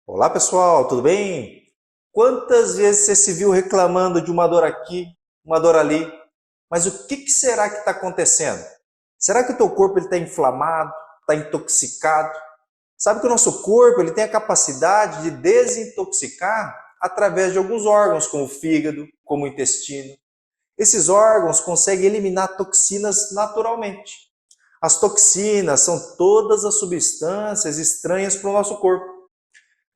Olá pessoal, tudo bem? Quantas vezes você se viu reclamando de uma dor aqui, uma dor ali? Mas o que será que está acontecendo? Será que o teu corpo está inflamado, está intoxicado? Sabe que o nosso corpo ele tem a capacidade de desintoxicar através de alguns órgãos, como o fígado, como o intestino. Esses órgãos conseguem eliminar toxinas naturalmente. As toxinas são todas as substâncias estranhas para o nosso corpo.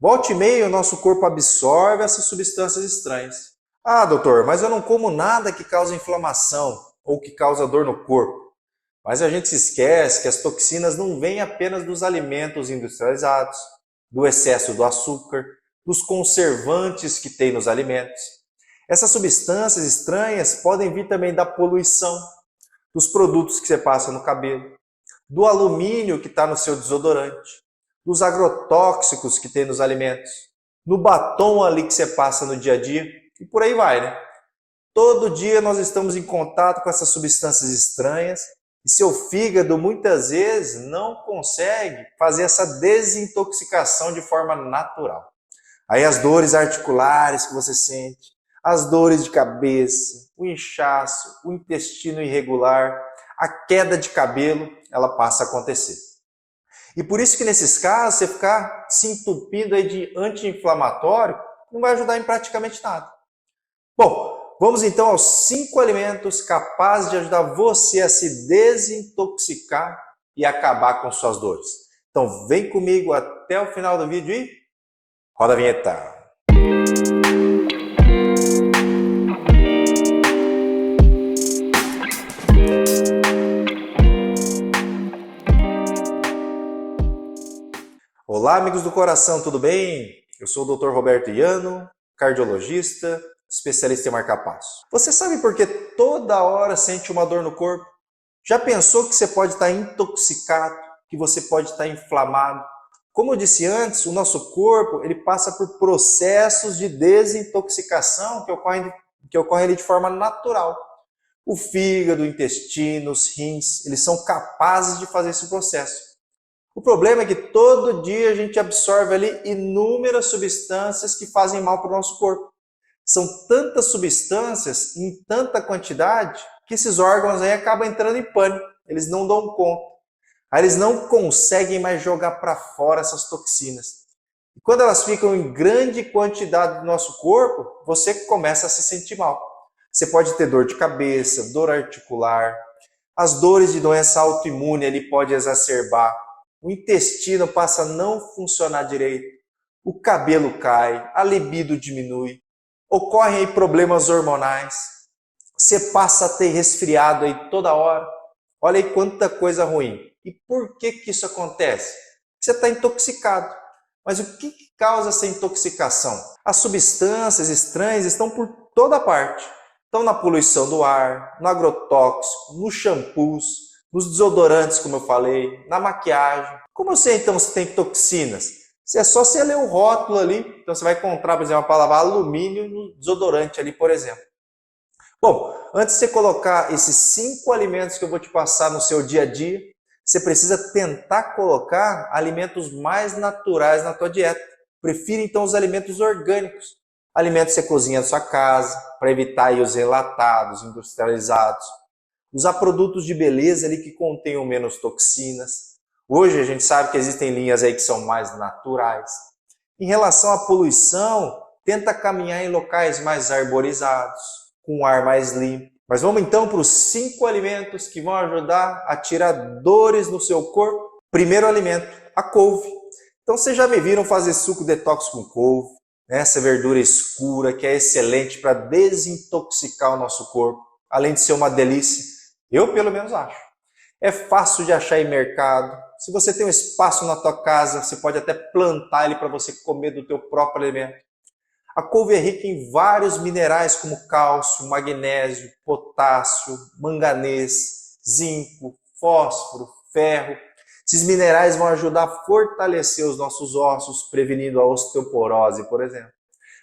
Volta e meia, o nosso corpo absorve essas substâncias estranhas. Ah, doutor, mas eu não como nada que cause inflamação ou que causa dor no corpo. Mas a gente se esquece que as toxinas não vêm apenas dos alimentos industrializados, do excesso do açúcar, dos conservantes que tem nos alimentos. Essas substâncias estranhas podem vir também da poluição, dos produtos que você passa no cabelo, do alumínio que está no seu desodorante, dos agrotóxicos que tem nos alimentos, no batom ali que você passa no dia a dia e por aí vai, né? Todo dia nós estamos em contato com essas substâncias estranhas e seu fígado muitas vezes não consegue fazer essa desintoxicação de forma natural. Aí as dores articulares que você sente, as dores de cabeça, o inchaço, o intestino irregular, a queda de cabelo, ela passa a acontecer. E por isso que nesses casos, você ficar se entupindo aí de anti-inflamatório não vai ajudar em praticamente nada. Bom, vamos então aos 5 alimentos capazes de ajudar você a se desintoxicar e acabar com suas dores. Então vem comigo até o final do vídeo e roda a vinheta. Olá, amigos do coração, tudo bem? Eu sou o Dr. Roberto Iano, cardiologista, especialista em marca-passo. Você sabe por que toda hora sente uma dor no corpo? Já pensou que você pode estar intoxicado, que você pode estar inflamado? Como eu disse antes, o nosso corpo ele passa por processos de desintoxicação que ocorrem ali de forma natural. O fígado, o intestino, os rins, eles são capazes de fazer esse processo. O problema é que todo dia a gente absorve ali inúmeras substâncias que fazem mal para o nosso corpo. São tantas substâncias em tanta quantidade que esses órgãos aí acabam entrando em pânico. Eles não dão conta. Aí eles não conseguem mais jogar para fora essas toxinas. E quando elas ficam em grande quantidade do nosso corpo, você começa a se sentir mal. Você pode ter dor de cabeça, dor articular, as dores de doença autoimune ele pode exacerbar, o intestino passa a não funcionar direito, o cabelo cai, a libido diminui, ocorrem aí problemas hormonais, você passa a ter resfriado aí toda hora. Olha aí quanta coisa ruim. E por que isso acontece? Você está intoxicado. Mas o que causa essa intoxicação? As substâncias estranhas estão por toda parte. Estão na poluição do ar, no agrotóxico, nos shampoos, nos desodorantes, como eu falei, na maquiagem. Como eu sei então se tem toxinas? É só você ler o rótulo ali, então você vai encontrar, por exemplo, a palavra alumínio no desodorante ali, por exemplo. Bom, antes de você colocar esses 5 alimentos que eu vou te passar no seu dia a dia, você precisa tentar colocar alimentos mais naturais na tua dieta. Prefira então os alimentos orgânicos. Alimentos que você cozinha na sua casa, para evitar aí os enlatados, industrializados. Usar produtos de beleza ali que contenham menos toxinas. Hoje a gente sabe que existem linhas aí que são mais naturais. Em relação à poluição, tenta caminhar em locais mais arborizados, com um ar mais limpo. Mas vamos então para os 5 alimentos que vão ajudar a tirar dores no seu corpo. Primeiro alimento, a couve. Então vocês já me viram fazer suco detox com couve, né? Essa verdura escura que é excelente para desintoxicar o nosso corpo, além de ser uma delícia. Eu pelo menos acho. É fácil de achar em mercado. Se você tem um espaço na tua casa, você pode até plantar ele para você comer do teu próprio alimento. A couve é rica em vários minerais como cálcio, magnésio, potássio, manganês, zinco, fósforo, ferro. Esses minerais vão ajudar a fortalecer os nossos ossos, prevenindo a osteoporose, por exemplo.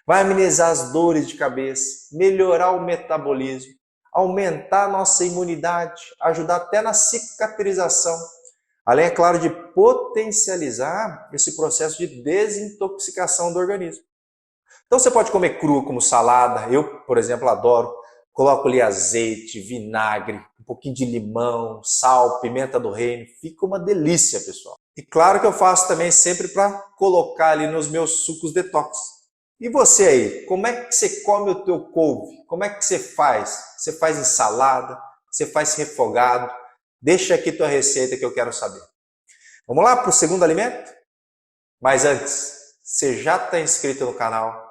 Vai amenizar as dores de cabeça, melhorar o metabolismo, aumentar a nossa imunidade, ajudar até na cicatrização. Além, é claro, de potencializar esse processo de desintoxicação do organismo. Então você pode comer cru como salada, eu, por exemplo, adoro. Coloco ali azeite, vinagre, um pouquinho de limão, sal, pimenta do reino. Fica uma delícia, pessoal. E claro que eu faço também sempre para colocar ali nos meus sucos detox. E você aí, como é que você come o teu couve? Como é que você faz? Você faz em salada? Você faz refogado? Deixa aqui tua receita que eu quero saber. Vamos lá para o segundo alimento? Mas antes, você já está inscrito no canal?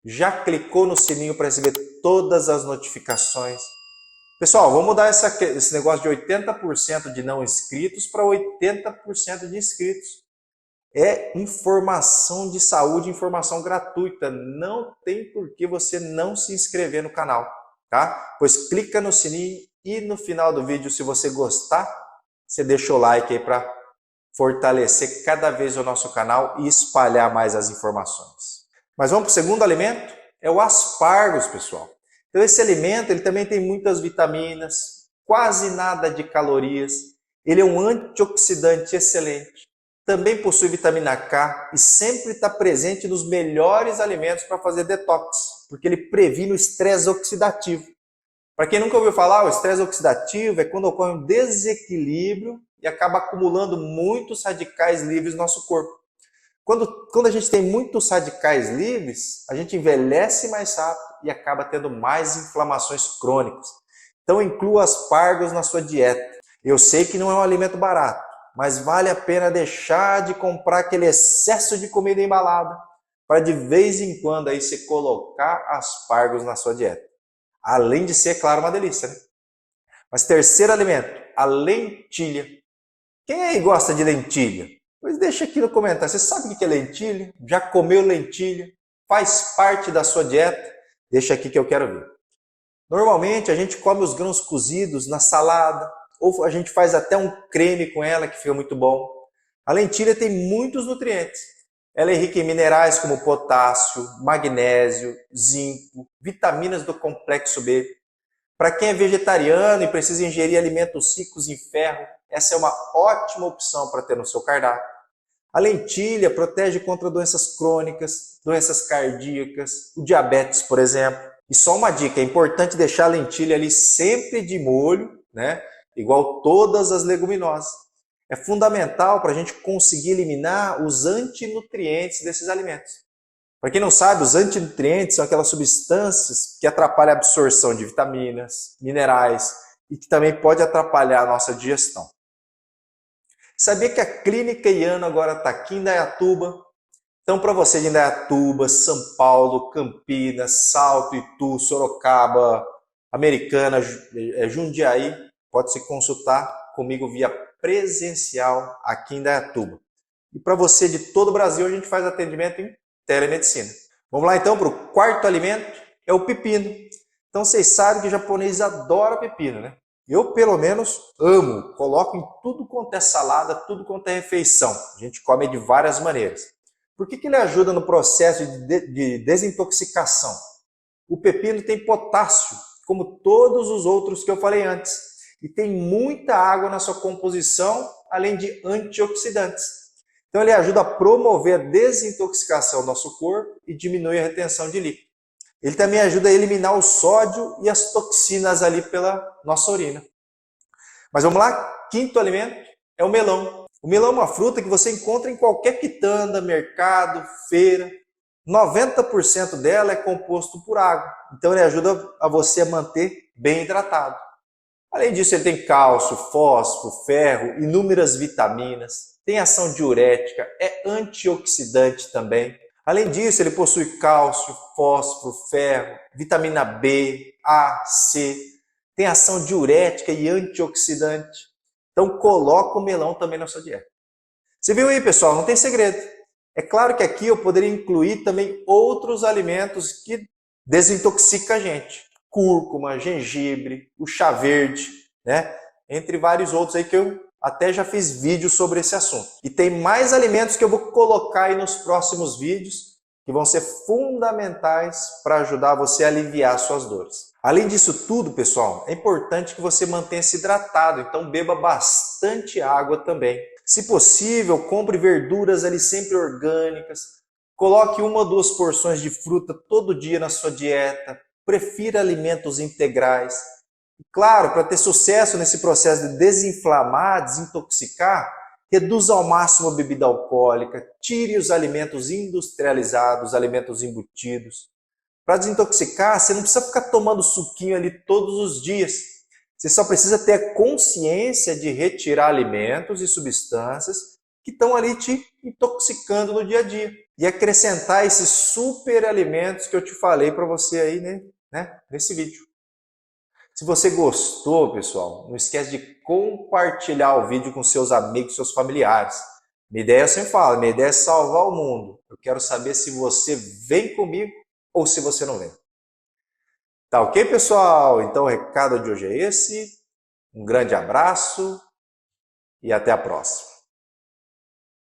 Já clicou no sininho para receber todas as notificações? Pessoal, vamos mudar esse negócio de 80% de não inscritos para 80% de inscritos. É informação de saúde, informação gratuita. Não tem por que você não se inscrever no canal, tá? Pois clica no sininho e no final do vídeo, se você gostar, você deixa o like aí para fortalecer cada vez o nosso canal e espalhar mais as informações. Mas vamos para o segundo alimento? É o aspargos, pessoal. Então esse alimento ele também tem muitas vitaminas, quase nada de calorias. Ele é um antioxidante excelente. Também possui vitamina K e sempre está presente nos melhores alimentos para fazer detox, porque ele previne o estresse oxidativo. Para quem nunca ouviu falar, o estresse oxidativo é quando ocorre um desequilíbrio e acaba acumulando muitos radicais livres no nosso corpo. Quando a gente tem muitos radicais livres, a gente envelhece mais rápido e acaba tendo mais inflamações crônicas. Então inclua aspargos na sua dieta. Eu sei que não é um alimento barato, mas vale a pena deixar de comprar aquele excesso de comida embalada para de vez em quando aí você colocar aspargos na sua dieta. Além de ser, claro, uma delícia, né? Mas terceiro alimento, a lentilha. Quem aí gosta de lentilha? Pois deixa aqui no comentário. Você sabe o que é lentilha? Já comeu lentilha? Faz parte da sua dieta? Deixa aqui que eu quero ver. Normalmente a gente come os grãos cozidos na salada, ou a gente faz até um creme com ela que fica muito bom. A lentilha tem muitos nutrientes. Ela é rica em minerais como potássio, magnésio, zinco, vitaminas do complexo B. Para quem é vegetariano e precisa ingerir alimentos ricos em ferro, essa é uma ótima opção para ter no seu cardápio. A lentilha protege contra doenças crônicas, doenças cardíacas, o diabetes, por exemplo. E só uma dica, é importante deixar a lentilha ali sempre de molho, né? Igual todas as leguminosas. É fundamental para a gente conseguir eliminar os antinutrientes desses alimentos. Para quem não sabe, os antinutrientes são aquelas substâncias que atrapalham a absorção de vitaminas, minerais e que também pode atrapalhar a nossa digestão. Sabia que a Clínica Iano agora está aqui em Indaiatuba? Então, para você de Indaiatuba, São Paulo, Campinas, Salto, Itu, Sorocaba, Americana, Jundiaí, pode se consultar comigo via presencial aqui em Indaiatuba. E para você de todo o Brasil, a gente faz atendimento em telemedicina. Vamos lá então para o quarto alimento, é o pepino. Então vocês sabem que o japonês adora pepino, né? Eu, pelo menos, amo. Coloco em tudo quanto é salada, tudo quanto é refeição. A gente come de várias maneiras. Por que ele ajuda no processo de desintoxicação? O pepino tem potássio, como todos os outros que eu falei antes. E tem muita água na sua composição, além de antioxidantes. Então ele ajuda a promover a desintoxicação do nosso corpo e diminui a retenção de líquido. Ele também ajuda a eliminar o sódio e as toxinas ali pela nossa urina. Mas vamos lá, quinto alimento é o melão. O melão é uma fruta que você encontra em qualquer quitanda, mercado, feira. 90% dela é composto por água, então ele ajuda a você a manter bem hidratado. Além disso, ele tem cálcio, fósforo, ferro, inúmeras vitaminas, tem ação diurética, é antioxidante também. Além disso, ele possui cálcio, fósforo, ferro, vitamina B, A, C, tem ação diurética e antioxidante. Então, coloca o melão também na sua dieta. Você viu aí, pessoal? Não tem segredo. É claro que aqui eu poderia incluir também outros alimentos que desintoxicam a gente. Cúrcuma, gengibre, o chá verde, né? Entre vários outros aí que eu até já fiz vídeo sobre esse assunto. E tem mais alimentos que eu vou colocar aí nos próximos vídeos, que vão ser fundamentais para ajudar você a aliviar suas dores. Além disso tudo, pessoal, é importante que você mantenha-se hidratado, então beba bastante água também. Se possível, compre verduras ali sempre orgânicas, coloque 1 ou 2 porções de fruta todo dia na sua dieta, prefira alimentos integrais. E claro, para ter sucesso nesse processo de desinflamar, desintoxicar, reduza ao máximo a bebida alcoólica, tire os alimentos industrializados, alimentos embutidos. Para desintoxicar, você não precisa ficar tomando suquinho ali todos os dias. Você só precisa ter a consciência de retirar alimentos e substâncias que estão ali te intoxicando no dia a dia. E acrescentar esses super alimentos que eu te falei para você aí, nesse vídeo. Se você gostou, pessoal, não esquece de compartilhar o vídeo com seus amigos, seus familiares. Minha ideia, eu sempre falo, minha ideia é salvar o mundo. Eu quero saber se você vem comigo ou se você não vem. Tá ok, pessoal? Então o recado de hoje é esse. Um grande abraço e até a próxima.